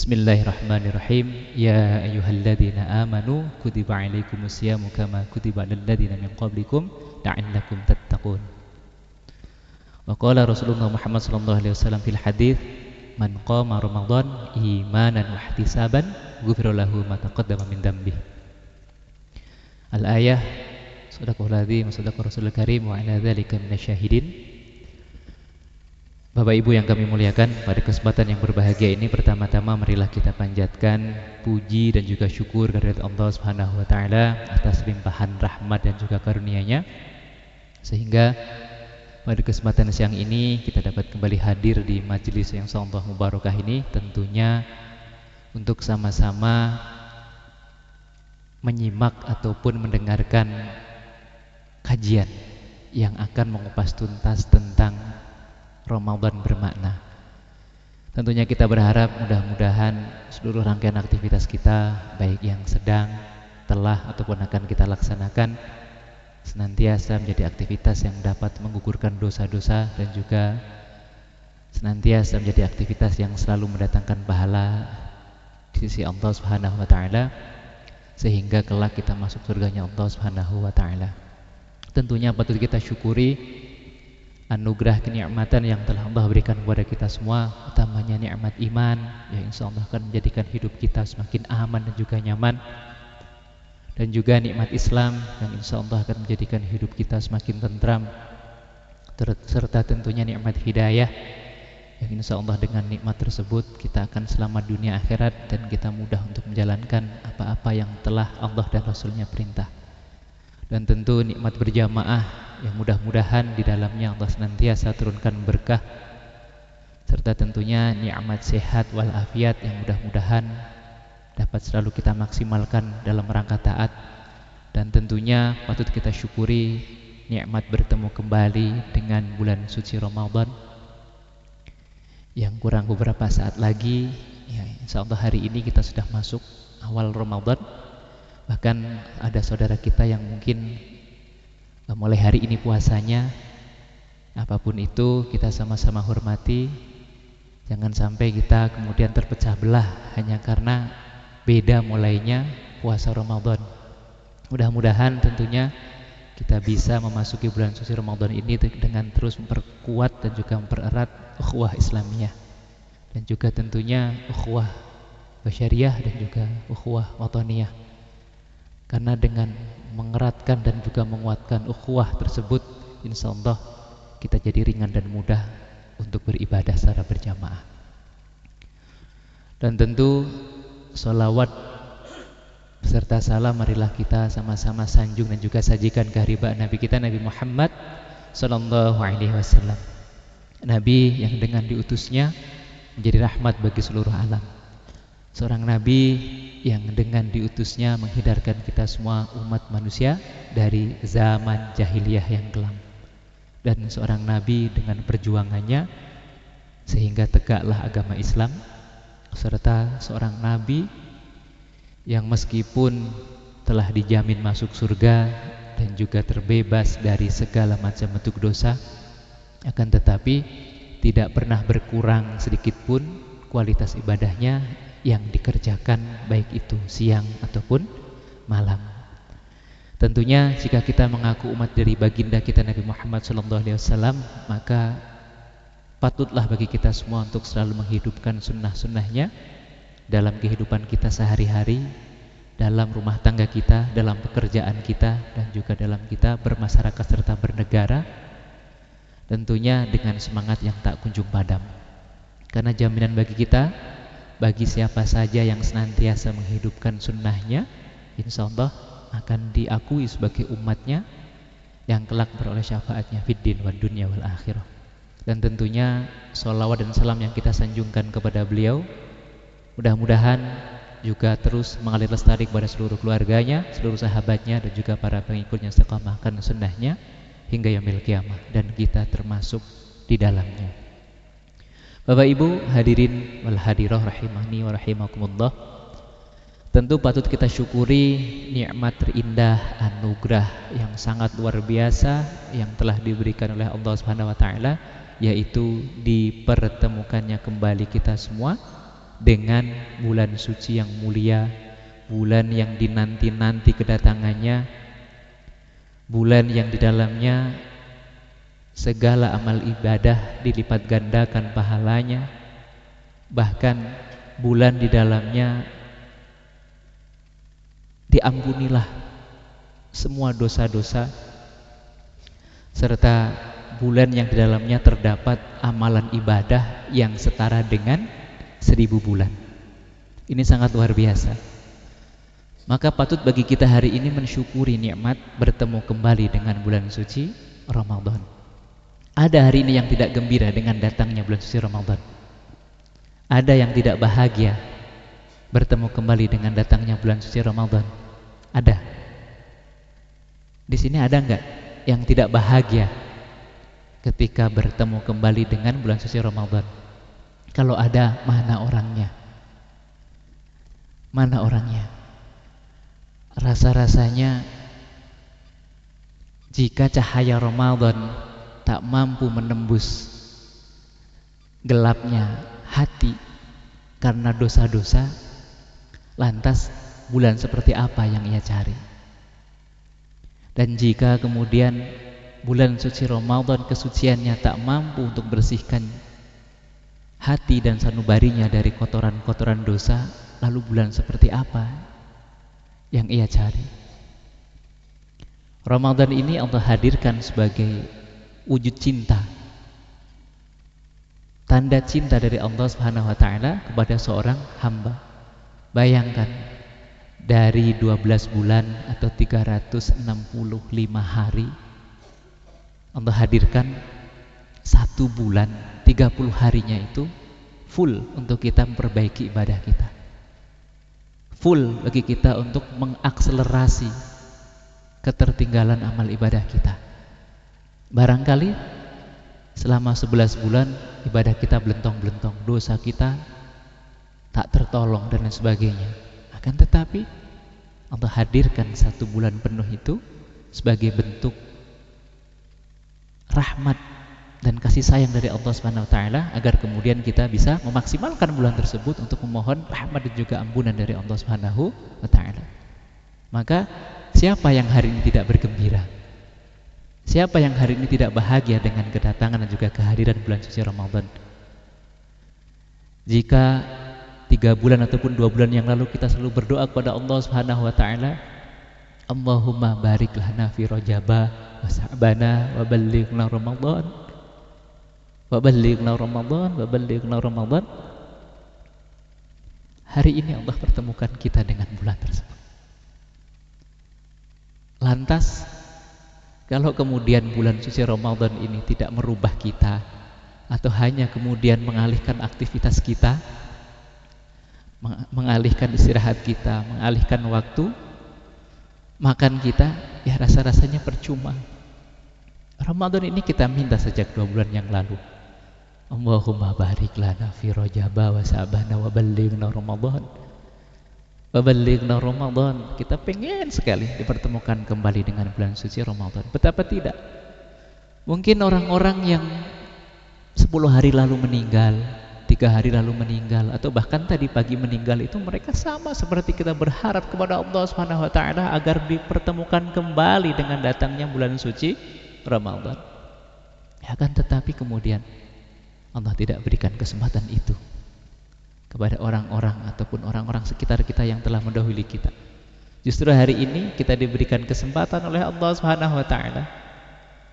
Bismillahirrahmanirrahim. Ya ayyuhalladzina amanu kutiba alaikumusyamu kama kutiba alal ladzina min qablikum la'allakum tattaqun. Wa qala Rasulullah Muhammad sallallahu alaihi wasallam fil hadits, man qama Ramadan imanan wa ihtisaban ghufira lahu ma taqaddama min dzambih. Al-ayah, sadaqallahul azim wa sadaqa rasulul karim wa ala dzalika minasyahidin. Bapak Ibu yang kami muliakan, pada kesempatan yang berbahagia ini pertama-tama marilah kita panjatkan puji dan juga syukur kehadirat Allah Subhanahu wa taala atas limpahan rahmat dan juga karunia-Nya, sehingga pada kesempatan siang ini kita dapat kembali hadir di majelis yang sangat mubarakah ini, tentunya untuk sama-sama menyimak ataupun mendengarkan kajian yang akan mengupas tuntas tentang Ramadan bermakna. Tentunya kita berharap mudah-mudahan seluruh rangkaian aktivitas kita, baik yang sedang, telah ataupun akan kita laksanakan, senantiasa menjadi aktivitas yang dapat menggugurkan dosa-dosa dan juga senantiasa menjadi aktivitas yang selalu mendatangkan pahala di sisi Allah Subhanahu wa taala, sehingga kelak kita masuk surganya Allah Subhanahu wa taala. Tentunya patut kita syukuri anugerah kenikmatan yang telah Allah berikan kepada kita semua, utamanya nikmat iman yang insya Allah akan menjadikan hidup kita semakin aman dan juga nyaman, dan juga nikmat Islam yang insya Allah akan menjadikan hidup kita semakin tentram, serta tentunya nikmat hidayah yang insya Allah dengan nikmat tersebut kita akan selamat dunia akhirat dan kita mudah untuk menjalankan apa-apa yang telah Allah dan Rasulnya perintah. Dan tentu nikmat berjamaah yang mudah-mudahan di dalamnya Allah senantiasa turunkan berkah, serta tentunya nikmat sehat walafiat yang mudah-mudahan dapat selalu kita maksimalkan dalam rangka taat. Dan tentunya patut kita syukuri nikmat bertemu kembali dengan bulan suci Ramadan yang kurang beberapa saat lagi, ya insyaallah hari ini kita sudah masuk awal Ramadan. Bahkan ada saudara kita yang mungkin mulai hari ini puasanya. Apapun itu kita sama-sama hormati. Jangan sampai kita kemudian terpecah belah hanya karena beda mulainya puasa Ramadan. Mudah-mudahan tentunya kita bisa memasuki bulan suci Ramadan ini dengan terus memperkuat dan juga mempererat ukhuwah Islamiyah, dan juga tentunya ukhuwah basyariah dan juga ukhuwah wataniyah. Karena dengan mengeratkan dan juga menguatkan ukhuwah tersebut, insyaallah kita jadi ringan dan mudah untuk beribadah secara berjamaah. Dan tentu sholawat beserta salam marilah kita sama-sama sanjung dan juga sajikan kehadirat Nabi kita, Nabi Muhammad sallallahu alaihi wasallam. Nabi yang dengan diutusnya menjadi rahmat bagi seluruh alam. Seorang Nabi yang dengan diutusnya menghindarkan kita semua umat manusia dari zaman jahiliyah yang kelam. Dan seorang Nabi dengan perjuangannya sehingga tegaklah agama Islam, serta seorang Nabi yang meskipun telah dijamin masuk surga dan juga terbebas dari segala macam bentuk dosa, akan tetapi tidak pernah berkurang sedikitpun kualitas ibadahnya yang dikerjakan, baik itu siang ataupun malam. Tentunya jika kita mengaku umat dari baginda kita Nabi Muhammad SAW, maka patutlah bagi kita semua untuk selalu menghidupkan sunnah-sunnahnya dalam kehidupan kita sehari-hari, dalam rumah tangga kita, dalam pekerjaan kita, dan juga dalam kita bermasyarakat serta bernegara, tentunya dengan semangat yang tak kunjung padam. Karena jaminan bagi kita, bagi siapa saja yang senantiasa menghidupkan sunnahnya, insyaallah akan diakui sebagai umatnya yang kelak beroleh syafaatnya fid din wad dunya wal akhirah. Dan tentunya sholawat dan salam yang kita sanjungkan kepada beliau mudah-mudahan juga terus mengalir lestari kepada seluruh keluarganya, seluruh sahabatnya, dan juga para pengikutnya istiqamahkan sunnahnya hingga yaumil qiyamah, dan kita termasuk di dalamnya. Bapak Ibu hadirin wal hadirah rahimani wa rahimakumullah, tentu patut kita syukuri nikmat terindah, anugerah yang sangat luar biasa yang telah diberikan oleh Allah Subhanahu wa taala, yaitu dipertemukannya kembali kita semua dengan bulan suci yang mulia, bulan yang dinanti-nanti kedatangannya, bulan yang di dalamnya segala amal ibadah dilipat gandakan pahalanya, bahkan bulan di dalamnya diampunilah semua dosa-dosa, serta bulan yang di dalamnya terdapat amalan ibadah yang setara dengan 1000 bulan. Ini sangat luar biasa. Maka patut bagi kita hari ini mensyukuri nikmat bertemu kembali dengan bulan suci Ramadan. Ada hari ini yang tidak gembira dengan datangnya bulan suci Ramadan. Ada yang tidak bahagia bertemu kembali dengan datangnya bulan suci Ramadan. Ada. Di sini ada enggak yang tidak bahagia ketika bertemu kembali dengan bulan suci Ramadan? Kalau ada, mana orangnya? Mana orangnya? Rasa-rasanya jika cahaya Ramadan tak mampu menembus gelapnya hati karena dosa-dosa, lantas bulan seperti apa yang ia cari? Dan jika kemudian bulan suci Ramadan kesuciannya tak mampu untuk bersihkan hati dan sanubarinya dari kotoran-kotoran dosa, lalu bulan seperti apa yang ia cari? Ramadan ini Allah hadirkan sebagai wujud cinta, tanda cinta dari Allah Subhanahu wa taala kepada seorang hamba. Bayangkan, dari 12 bulan atau 365 hari Allah hadirkan 1 bulan 30 harinya itu full untuk kita memperbaiki ibadah kita, full bagi kita untuk mengakselerasi ketertinggalan amal ibadah kita. Barangkali selama 11 bulan ibadah kita belentong-belentong, dosa kita tak tertolong dan lain sebagainya. Akan tetapi Allah hadirkan 1 bulan penuh itu sebagai bentuk rahmat dan kasih sayang dari Allah Subhanahu wa taala, agar kemudian kita bisa memaksimalkan bulan tersebut untuk memohon rahmat dan juga ampunan dari Allah Subhanahu wa taala. Maka siapa yang hari ini tidak bergembira? Siapa yang hari ini tidak bahagia dengan kedatangan dan juga kehadiran bulan suci Ramadan? Jika 3 bulan ataupun 2 bulan yang lalu kita selalu berdoa kepada Allah Subhanahu wa taala, Allahumma barik lana fi Rajaba wa Sa'bana wa ballighna Ramadan. Wa ballighna Ramadan, wa ballighna Ramadan. Hari ini Allah pertemukan kita dengan bulan tersebut. Lantas kalau kemudian bulan suci Ramadan ini tidak merubah kita, atau hanya kemudian mengalihkan aktivitas kita, mengalihkan istirahat kita, mengalihkan waktu makan kita, ya rasa-rasanya percuma. Ramadan ini kita minta sejak 2 bulan yang lalu, Allahumma barik lana fi Rajaba wa Sa'bana wa ballighna Ramadan. Wa ballighna Ramadan. Kita pengen sekali dipertemukan kembali dengan bulan suci Ramadan. Betapa tidak? Mungkin orang-orang yang 10 hari lalu meninggal, 3 hari lalu meninggal, atau bahkan tadi pagi meninggal, itu mereka sama seperti kita berharap kepada Allah Subhanahu wa taala agar dipertemukan kembali dengan datangnya bulan suci Ramadan. Ya kan, tetapi kemudian Allah tidak berikan kesempatan itu kepada orang-orang ataupun orang-orang sekitar kita yang telah mendahului kita. Justru hari ini kita diberikan kesempatan oleh Allah Subhanahu wa taala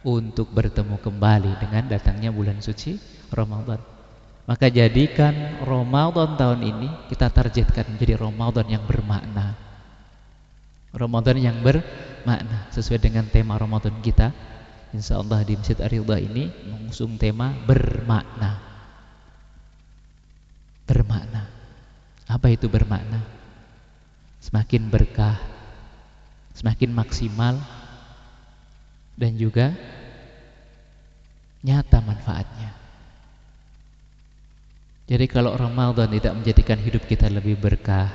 untuk bertemu kembali dengan datangnya bulan suci Ramadan. Maka jadikan Ramadan tahun ini kita targetkan menjadi Ramadan yang bermakna. Ramadan yang bermakna sesuai dengan tema Ramadan kita. Insyaallah di Masjid Ar-Ridha ini mengusung tema bermakna. Bermakna. Apa itu bermakna? Semakin berkah, semakin maksimal, dan juga nyata manfaatnya. Jadi kalau Ramadan tidak menjadikan hidup kita lebih berkah,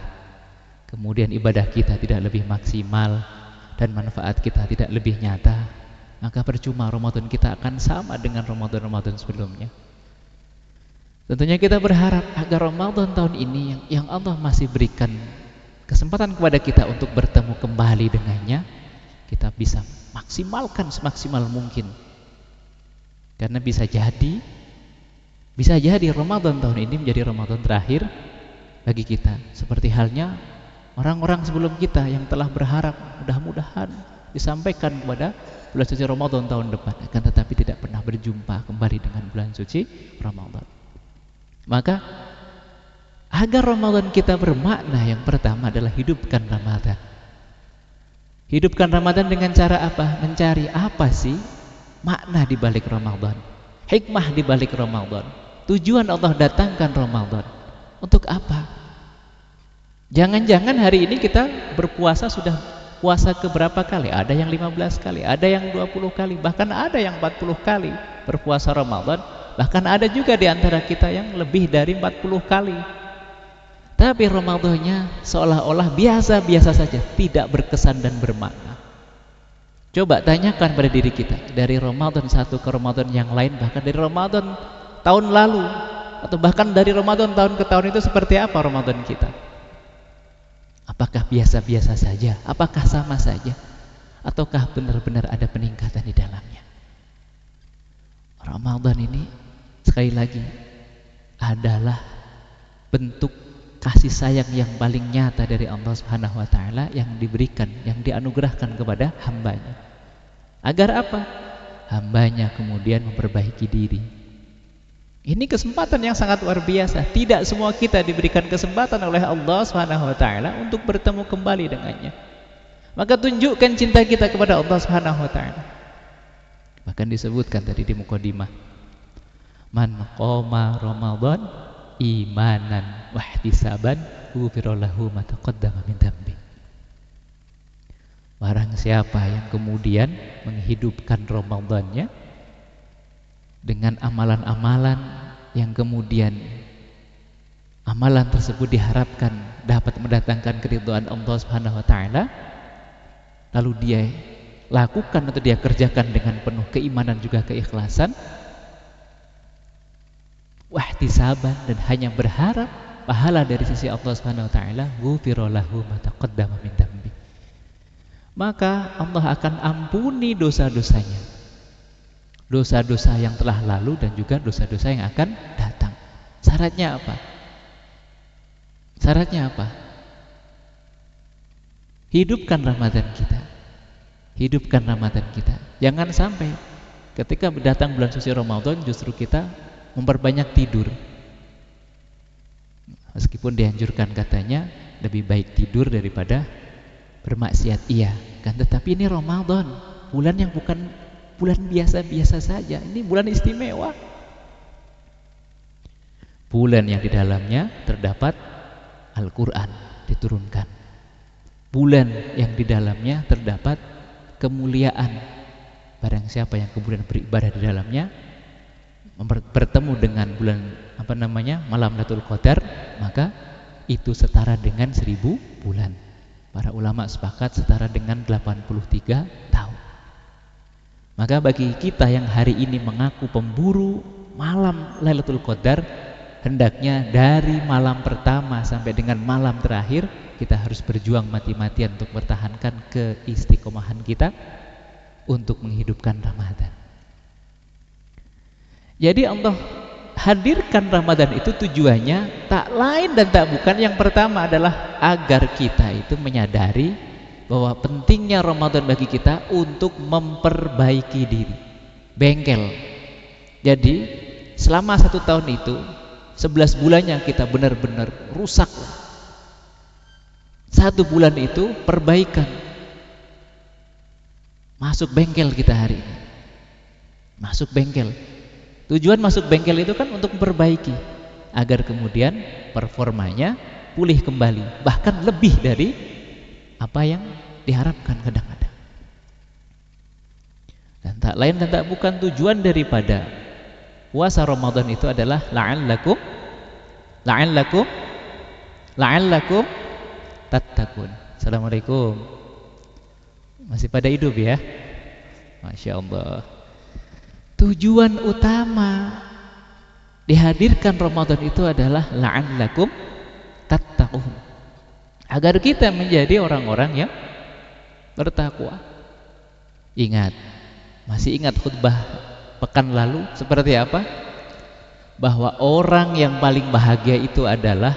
kemudian ibadah kita tidak lebih maksimal, dan manfaat kita tidak lebih nyata, maka percuma Ramadan kita akan sama dengan Ramadan-Ramadan sebelumnya. Tentunya kita berharap agar Ramadan tahun ini yang Allah masih berikan kesempatan kepada kita untuk bertemu kembali dengannya, kita bisa maksimalkan semaksimal mungkin. Karena bisa jadi Ramadan tahun ini menjadi Ramadan terakhir bagi kita. Seperti halnya orang-orang sebelum kita yang telah berharap mudah-mudahan disampaikan kepada bulan suci Ramadan tahun depan, akan tetapi tidak pernah berjumpa kembali dengan bulan suci Ramadan. Maka agar Ramadan kita bermakna, yang pertama adalah hidupkan Ramadan. Hidupkan Ramadan dengan cara apa? Mencari apa sih makna di balik Ramadan, hikmah di balik Ramadan, tujuan Allah datangkan Ramadan untuk apa? Jangan-jangan hari ini kita berpuasa sudah puasa keberapa kali? Ada yang 15 kali, ada yang 20 kali, bahkan ada yang 40 kali berpuasa Ramadan. Bahkan ada juga di antara kita yang lebih dari 40 kali. Tapi Ramadannya seolah-olah biasa-biasa saja, tidak berkesan dan bermakna. Coba tanyakan pada diri kita, dari Ramadan satu ke Ramadan yang lain, bahkan dari Ramadan tahun lalu, atau bahkan dari Ramadan tahun ke tahun itu seperti apa Ramadan kita? Apakah biasa-biasa saja? Apakah sama saja? Ataukah benar-benar ada peningkatan di dalamnya? Ramadan ini sekali lagi adalah bentuk kasih sayang yang paling nyata dari Allah Subhanahu wa taala yang diberikan, yang dianugerahkan kepada hambanya. Agar apa? Hambanya kemudian memperbaiki diri. Ini kesempatan yang sangat luar biasa. Tidak semua kita diberikan kesempatan oleh Allah Subhanahu wa taala untuk bertemu kembali dengannya. Maka tunjukkan cinta kita kepada Allah Subhanahu wa taala. Bahkan disebutkan tadi di mukadimah, man qoma Ramadan imanan wahtisaban ghufira lahu ma taqaddama min dzambi. Barang siapa yang kemudian menghidupkan Ramadannya dengan amalan-amalan yang kemudian amalan tersebut diharapkan dapat mendatangkan keridhaan Allah Subhanahu wa taala, lalu dia lakukan atau dia kerjakan dengan penuh keimanan juga keikhlasan, wahtisaban, dan hanya berharap pahala dari sisi Allah Subhanahu wa taala, ghufira lahu ma taqaddama min dzambi. Maka Allah akan ampuni dosa-dosanya, dosa-dosa yang telah lalu dan juga dosa-dosa yang akan datang. Syaratnya apa? Syaratnya apa? Hidupkan Ramadan kita. Hidupkan Ramadan kita. Jangan sampai ketika datang bulan suci Ramadan justru kita memperbanyak tidur. Meskipun dianjurkan katanya lebih baik tidur daripada bermaksiat, iya kan, tetapi ini Ramadan, bulan yang bukan bulan biasa-biasa saja. Ini bulan istimewa, bulan yang di dalamnya terdapat Al-Quran diturunkan, bulan yang di dalamnya terdapat kemuliaan. Barang siapa yang kemudian beribadah di dalamnya, bertemu dengan bulan malam Lailatul Qadar, maka itu setara dengan 1000 bulan. Para ulama sepakat setara dengan 83 tahun. Maka bagi kita yang hari ini mengaku pemburu malam Lailatul Qadar, hendaknya dari malam pertama sampai dengan malam terakhir kita harus berjuang mati-matian untuk mempertahankan keistiqomahan kita untuk menghidupkan Ramadan. Jadi Allah hadirkan Ramadan itu tujuannya tak lain dan tak bukan, yang pertama adalah agar kita itu menyadari bahwa pentingnya Ramadan bagi kita untuk memperbaiki diri, bengkel. Jadi selama 1 tahun itu 11 bulannya kita benar-benar rusak. 1 bulan itu perbaikan. Masuk bengkel kita hari ini. Masuk bengkel. Tujuan masuk bengkel itu kan untuk memperbaiki agar kemudian performanya pulih kembali, bahkan lebih dari apa yang diharapkan kadang-kadang. Dan tak lain dan tak bukan tujuan daripada puasa Ramadan itu adalah la'allakum tattaqun. Assalamualaikum. Masih pada hidup ya? Masya Allah. Tujuan utama Dihadirkan Ramadan itu adalah la'allakum tattaqun, agar kita menjadi orang-orang yang bertakwa. Ingat, masih ingat khutbah pekan lalu seperti apa? Bahwa orang yang paling bahagia itu adalah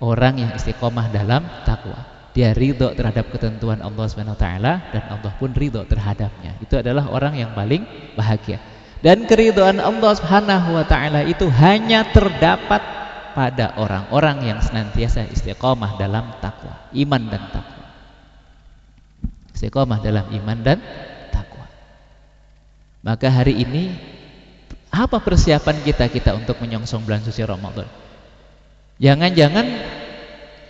orang yang istiqomah dalam takwa. Dia ridho terhadap ketentuan Allah SWT dan Allah pun ridho terhadapnya. Itu adalah orang yang paling bahagia. Dan keridhaan Allah SWT itu hanya terdapat pada orang-orang yang senantiasa istiqomah dalam takwa, iman dan takwa. Istiqomah dalam iman dan takwa. Maka hari ini apa persiapan kita untuk menyongsong bulan suci Ramadan? Jangan-jangan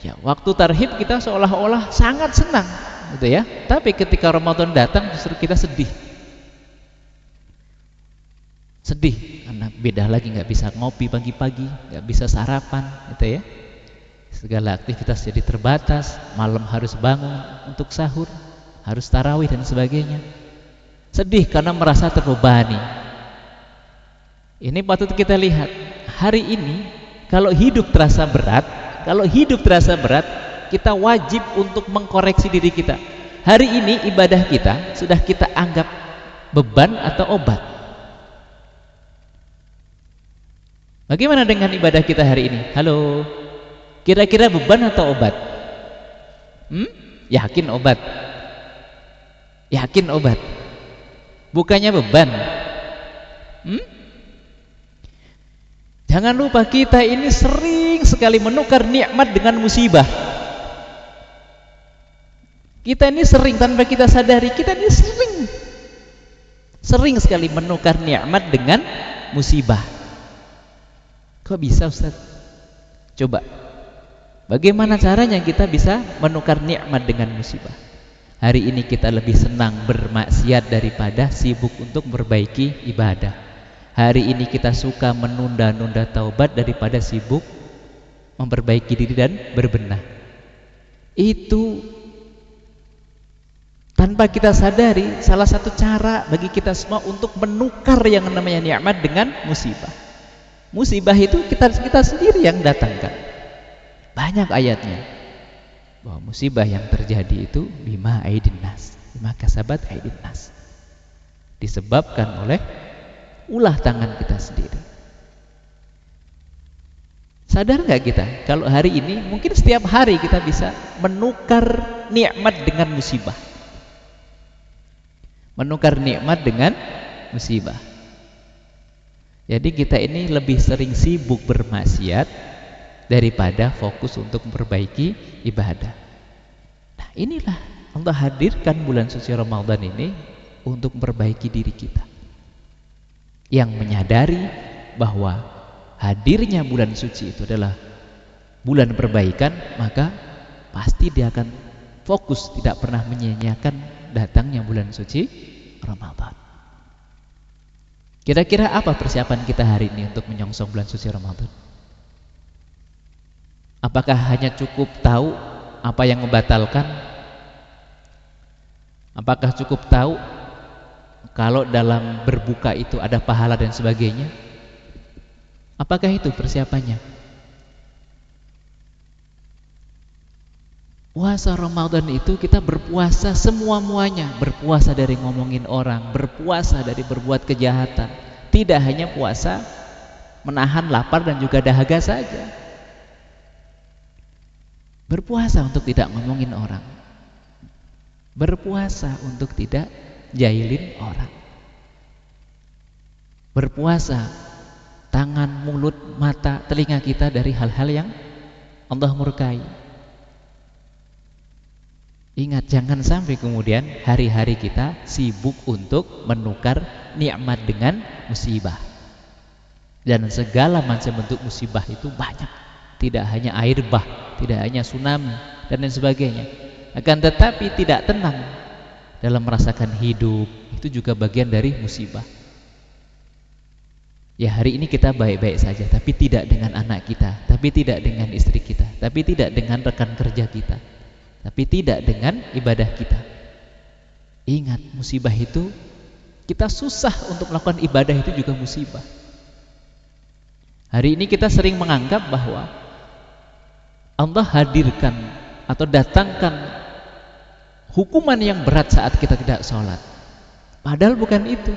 ya waktu tarhib kita seolah-olah sangat senang gitu ya. Tapi ketika Ramadan datang justru kita sedih. Sedih karena beda lagi, nggak bisa ngopi pagi-pagi, nggak bisa sarapan gitu ya. Segala aktivitas jadi terbatas, malam harus bangun untuk sahur, harus tarawih dan sebagainya. Sedih karena merasa terbebani. Ini patut kita lihat. Hari ini kalau hidup terasa berat, kita wajib untuk mengkoreksi diri kita. Hari ini ibadah kita sudah kita anggap beban atau obat. Bagaimana dengan ibadah kita hari ini? Halo, kira-kira beban atau obat? Yakin obat? Yakin obat? Bukannya beban? Jangan lupa kita ini sering sekali menukar nikmat dengan musibah. Kita ini sering tanpa kita sadari, kita ini sering sekali menukar nikmat dengan musibah. Kok bisa Ustaz? Coba, bagaimana caranya kita bisa menukar nikmat dengan musibah? Hari ini kita lebih senang bermaksiat daripada sibuk untuk memperbaiki ibadah. Hari ini kita suka menunda-nunda taubat daripada sibuk memperbaiki diri dan berbenah. Itu tanpa kita sadari salah satu cara bagi kita semua untuk menukar yang namanya nikmat dengan musibah. Musibah itu kita sendiri yang datangkan. Banyak ayatnya bahwa musibah yang terjadi itu bima aidin nas, bima kasabat aidin nas, disebabkan oleh ulah tangan kita sendiri. Sadar nggak kita kalau hari ini mungkin setiap hari kita bisa menukar nikmat dengan musibah, menukar nikmat dengan musibah. Jadi kita ini lebih sering sibuk bermaksiat daripada fokus untuk memperbaiki ibadah. Nah, inilah Allah hadirkan bulan suci Ramadan ini untuk memperbaiki diri kita. Yang menyadari bahwa hadirnya bulan suci itu adalah bulan perbaikan, maka pasti dia akan fokus, tidak pernah menyia-nyiakan datangnya bulan suci Ramadan. Kira-kira apa persiapan kita hari ini untuk menyongsong bulan suci Ramadan? Apakah hanya cukup tahu apa yang membatalkan? Apakah cukup tahu kalau dalam berbuka itu ada pahala dan sebagainya? Apakah itu persiapannya? Puasa Ramadan itu kita berpuasa semua-muanya, berpuasa dari ngomongin orang, berpuasa dari berbuat kejahatan. Tidak hanya puasa menahan lapar dan juga dahaga saja. Berpuasa untuk tidak ngomongin orang, berpuasa untuk tidak jahilin orang, berpuasa tangan, mulut, mata, telinga kita dari hal-hal yang Allah murkai. Ingat, jangan sampai kemudian hari-hari kita sibuk untuk menukar nikmat dengan musibah. Dan segala macam bentuk musibah itu banyak. Tidak hanya air bah, tidak hanya tsunami dan lain sebagainya. Akan tetapi tidak tenang dalam merasakan hidup, itu juga bagian dari musibah. Ya, hari ini kita baik-baik saja, tapi tidak dengan anak kita, tapi tidak dengan istri kita, tapi tidak dengan rekan kerja kita, tapi tidak dengan ibadah kita. Ingat, musibah itu kita susah untuk melakukan ibadah, itu juga musibah. Hari ini kita sering menganggap bahwa Allah hadirkan atau datangkan hukuman yang berat saat kita tidak sholat. Padahal bukan itu.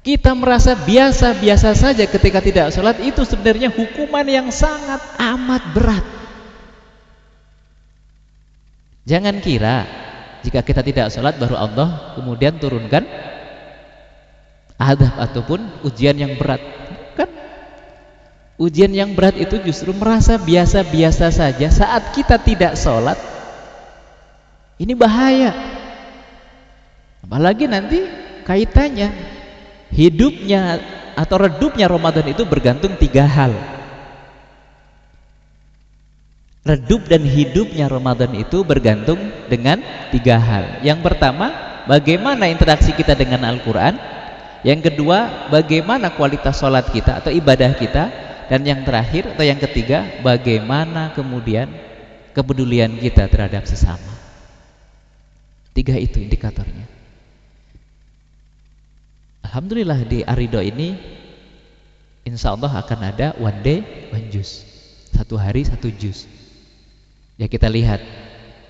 Kita merasa biasa-biasa saja ketika tidak sholat, itu sebenarnya hukuman yang sangat amat berat. Jangan kira jika kita tidak sholat baru Allah kemudian turunkan azab ataupun ujian yang berat. Kan ujian yang berat itu justru merasa biasa-biasa saja saat kita tidak sholat. Ini bahaya. Apalagi nanti kaitannya hidupnya atau redupnya Ramadan itu bergantung 3 hal. Redup dan hidupnya Ramadan itu bergantung dengan 3 hal. Yang pertama, bagaimana interaksi kita dengan Al-Quran. Yang kedua, bagaimana kualitas sholat kita atau ibadah kita. Dan yang terakhir atau yang ketiga, bagaimana kemudian kepedulian kita terhadap sesama. 3 itu indikatornya. Alhamdulillah di Arido ini insya Allah akan ada one day one juz, 1 hari 1 juz. Ya kita lihat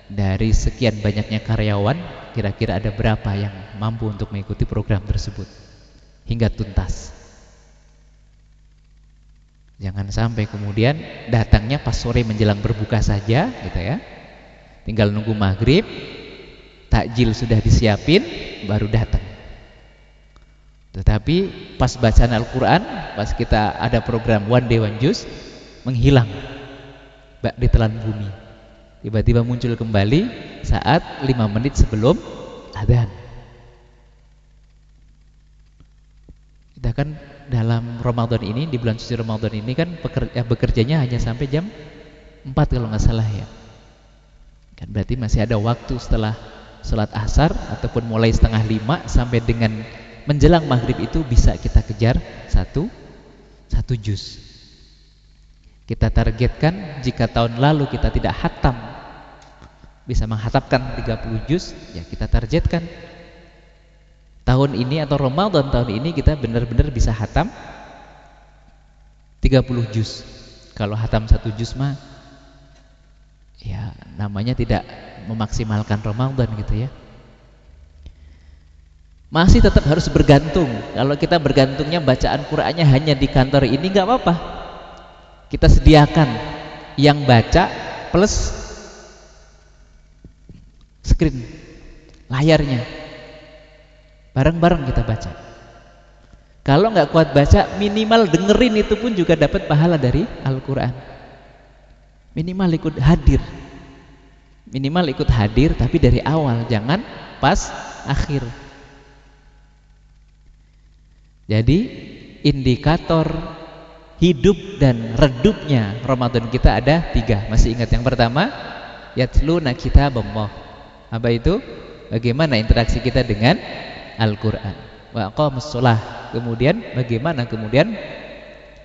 dari sekian banyaknya karyawan, kira-kira ada berapa yang mampu untuk mengikuti program tersebut hingga tuntas. Jangan sampai kemudian datangnya pas sore menjelang berbuka saja gitu ya, tinggal nunggu maghrib, takjil sudah disiapin baru datang. Tetapi pas bacaan Al-Quran, pas kita ada program one day one juz, menghilang ditelan bumi, tiba-tiba muncul kembali saat 5 menit sebelum adzan. Kita kan dalam Ramadan ini, di bulan suci Ramadan ini kan bekerjanya hanya sampai jam 4 kalau nggak salah ya. Kan berarti masih ada waktu setelah sholat asar ataupun mulai 4:30 sampai dengan menjelang maghrib itu bisa kita kejar satu juz. Kita targetkan jika tahun lalu kita tidak hatam, bisa menghatamkan 30 juz, ya kita targetkan tahun ini atau Ramadan tahun ini kita benar-benar bisa hatam 30 juz. Kalau hatam 1 juz mah ya namanya tidak memaksimalkan Ramadan gitu ya. Masih tetap harus bergantung. Kalau kita bergantungnya bacaan Qur'annya hanya di kantor ini nggak apa-apa. Kita sediakan yang baca plus screen layarnya, bareng-bareng kita baca. Kalau nggak kuat baca, minimal dengerin itu pun juga dapat pahala dari Al-Quran. Minimal ikut hadir. Minimal ikut hadir tapi dari awal, jangan pas akhir. Jadi indikator hidup dan redupnya Ramadan kita ada 3. Masih ingat yang pertama? Yatluna kitabullah. Apa itu? Bagaimana interaksi kita dengan Al-Quran. Wa aqamus shalah. Kemudian bagaimana kemudian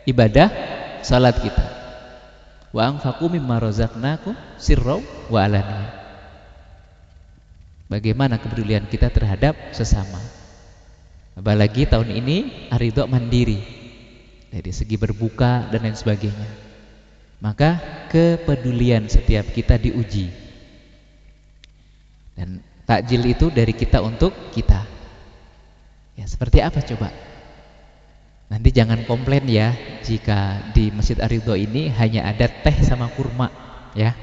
ibadah salat kita. Wa anfaqu mimma razaqnakum sirran wa alaniyah. Bagaimana kepedulian kita terhadap sesama. Apalagi tahun ini Arido mandiri dari segi berbuka dan lain sebagainya. Maka kepedulian setiap kita diuji. Dan takjil itu dari kita untuk kita. Ya seperti apa coba? Nanti jangan komplain ya jika di Masjid Arido ini hanya ada teh sama kurma ya.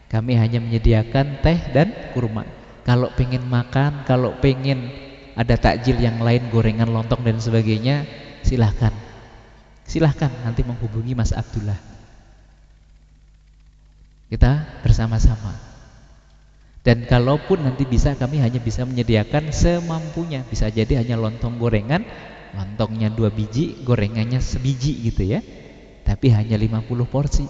Kami hanya menyediakan teh dan kurma. Kalau pengen makan, kalau pengen ada takjil yang lain, gorengan, lontong dan sebagainya, silahkan. Silahkan nanti menghubungi Mas Abdullah. Kita bersama-sama. Dan kalaupun nanti bisa, kami hanya bisa menyediakan semampunya. Bisa jadi hanya lontong gorengan, lontongnya 2 biji, gorengannya 1 biji gitu ya. Tapi hanya 50 porsi.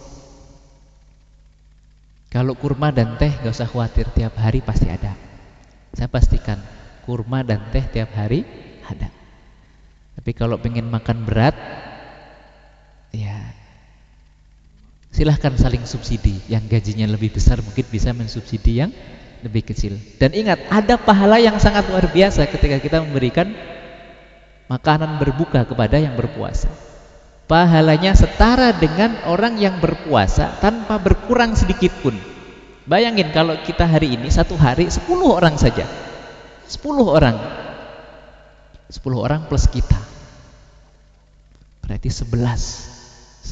Kalau kurma dan teh gak usah khawatir, tiap hari pasti ada. Saya pastikan kurma dan teh tiap hari ada. Tapi kalau pengen makan berat, ya silahkan saling subsidi. Yang gajinya lebih besar mungkin bisa mensubsidi yang lebih kecil. Dan ingat, ada pahala yang sangat luar biasa ketika kita memberikan makanan berbuka kepada yang berpuasa. pahalanya setara dengan orang yang berpuasa tanpa berkurang sedikit pun. Bayangin kalau kita hari ini satu hari 10 orang saja, 10 orang, 10 orang plus kita, berarti 11.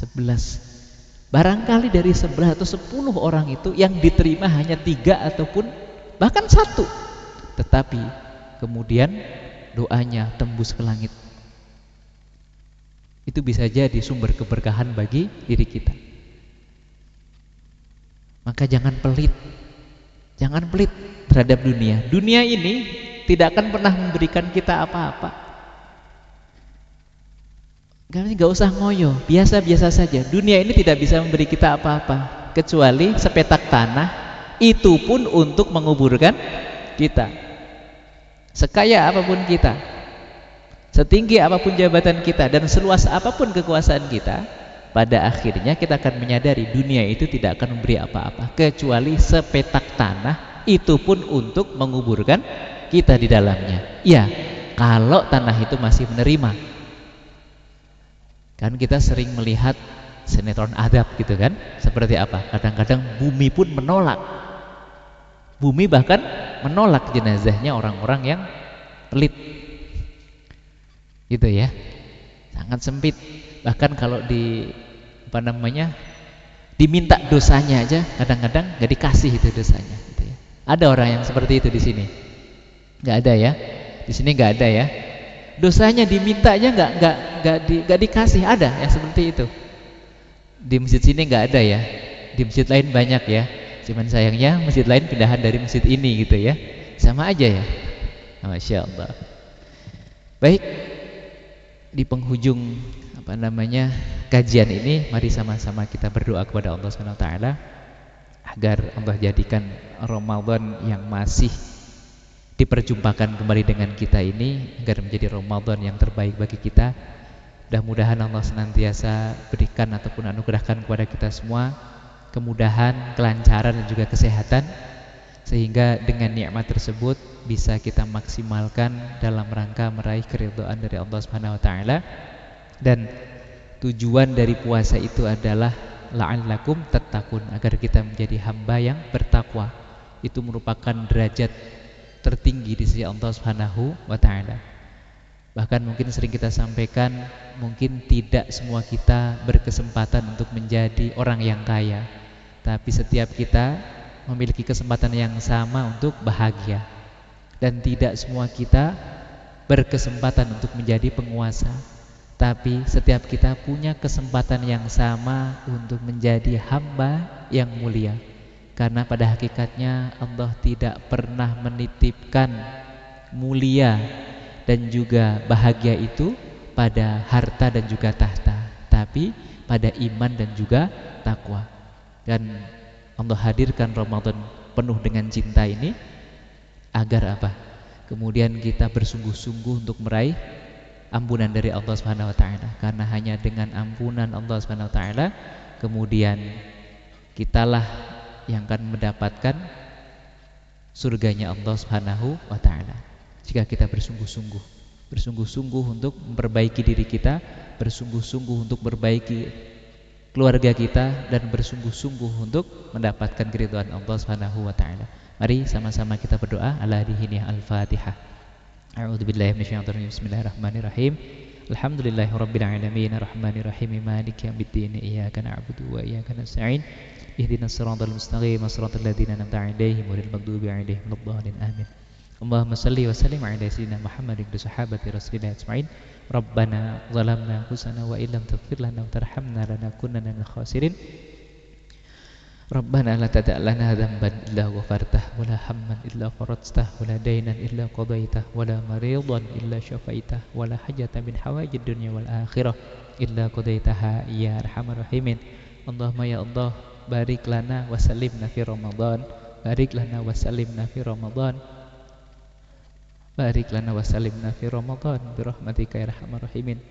Barangkali dari 11 atau 10 orang itu yang diterima hanya 3 ataupun bahkan 1, tetapi kemudian doanya tembus ke langit. Itu bisa jadi sumber keberkahan bagi diri kita. Maka jangan pelit terhadap dunia. Dunia ini tidak akan pernah memberikan kita apa-apa. Gak usah ngoyo, biasa-biasa saja. Dunia ini tidak bisa memberi kita apa-apa kecuali sepetak tanah, itu pun untuk menguburkan kita. Sekaya apapun kita, setinggi apapun jabatan kita, dan seluas apapun kekuasaan kita, pada akhirnya kita akan menyadari dunia itu tidak akan memberi apa-apa kecuali sepetak tanah, itu pun untuk menguburkan kita di dalamnya. Ya, kalau tanah itu masih menerima. Kan kita sering melihat sinetron adab gitu kan, seperti apa? Kadang-kadang bumi pun menolak. Bumi bahkan menolak jenazahnya orang-orang yang pelit. Gitu ya. Sangat sempit. Bahkan kalau diminta dosanya aja kadang-kadang nggak dikasih itu dosanya gitu ya. Ada orang yang seperti itu di sini? Nggak ada ya. Di sini nggak ada ya. Dosanya diminta aja nggak dikasih. Ada yang seperti itu. Di masjid sini nggak ada ya. Di masjid lain banyak ya. Cuman sayangnya masjid lain pindahan dari masjid ini gitu ya. Sama aja ya. Masya Allah. Baik, di penghujung kajian ini, mari sama-sama kita berdoa kepada Allah Subhanahu wa taala agar Allah jadikan Ramadan yang masih diperjumpakan kembali dengan kita ini agar menjadi Ramadan yang terbaik bagi kita. Mudah-mudahan Allah senantiasa berikan ataupun anugerahkan kepada kita semua kemudahan, kelancaran dan juga kesehatan, sehingga dengan nikmat tersebut bisa kita maksimalkan dalam rangka meraih keridhaan dari Allah Subhanahu wa taala. Dan tujuan dari puasa itu adalah la'allakum tattaqun, agar kita menjadi hamba yang bertakwa. Itu merupakan derajat tertinggi di sisi Allah Subhanahu wa taala. Bahkan mungkin sering kita sampaikan, mungkin tidak semua kita berkesempatan untuk menjadi orang yang kaya, tapi setiap kita memiliki kesempatan yang sama untuk bahagia. Dan tidak semua kita berkesempatan untuk menjadi penguasa, tapi setiap kita punya kesempatan yang sama untuk menjadi hamba yang mulia. Karena pada hakikatnya Allah tidak pernah menitipkan mulia dan juga bahagia itu pada harta dan juga tahta, tapi pada iman dan juga takwa. Dan Allah hadirkan Ramadan penuh dengan cinta ini agar apa? Kemudian kita bersungguh-sungguh untuk meraih ampunan dari Allah Subhanahu wa taala. Karena hanya dengan ampunan Allah Subhanahu wa taala kemudian kitalah yang akan mendapatkan surganya Allah Subhanahu wa taala. Jika kita bersungguh-sungguh untuk memperbaiki diri kita, bersungguh-sungguh untuk memperbaiki keluarga kita, dan bersungguh-sungguh untuk mendapatkan keridhaan Allah Subhanahu wa taala. Mari sama-sama kita berdoa. Ala dihini al-Fatihah. A'udzubillahi minasyaitonir rajim. Bismillahirrahmanirrahim. Alhamdulillahirabbil alamin arrahmanir rahim maliki yaumiddin iyyaka na'budu wa iyyaka nasta'in ihdinas siratal mustaqim siratal ladzina an'amta 'alaihim ghairil maghdubi 'alaihim waladdallin amin. Allahumma shalli wa sallim 'ala sayyidina Muhammadin wa sahabati rasulillah ajma'in. Rabbana zalamna anfusana wa illam taghfir lana wa tarhamna lanakunanna minal khasirin. Rabbana la tada' lana dhanban illa ghafartah wa la hamman illa faradtah wa la daynan illa qadaitah wa la maridan illa syafaitah wa la hajatan min hawaijid dunya wal akhirah illa qadaitaha ya arhamar rahimin. Allahumma ya Allah, barik lana wa sallimna fi Ramadan, barik lana wa sallimna fi Ramadan, barik lana wa sallimna fi Ramadan bi rahmatika ya arhamar rahimin.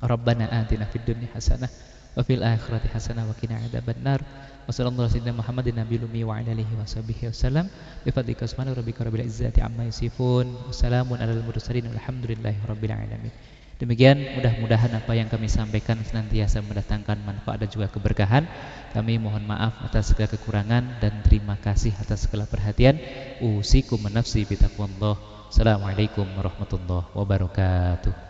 Rabbana atina fid dunya hasanah wa fil akhirati hasanah wa qina adzabannar. Wa sallallahu alaihi wasallam Muhammadin nabiyil ummi wa ala alihi washabihi wasallam. Bi fadlika subhana rabbika rabbil izzati amma yasifun. Wassalamun alal mursalin walhamdulillahi rabbil alamin. Demikian, mudah-mudahan apa yang kami sampaikan senantiasa mendatangkan manfaat dan juga keberkahan. Kami mohon maaf atas segala kekurangan dan terima kasih atas segala perhatian. Usikum nafsi bitaqwallah. Assalamualaikum warahmatullahi wabarakatuh.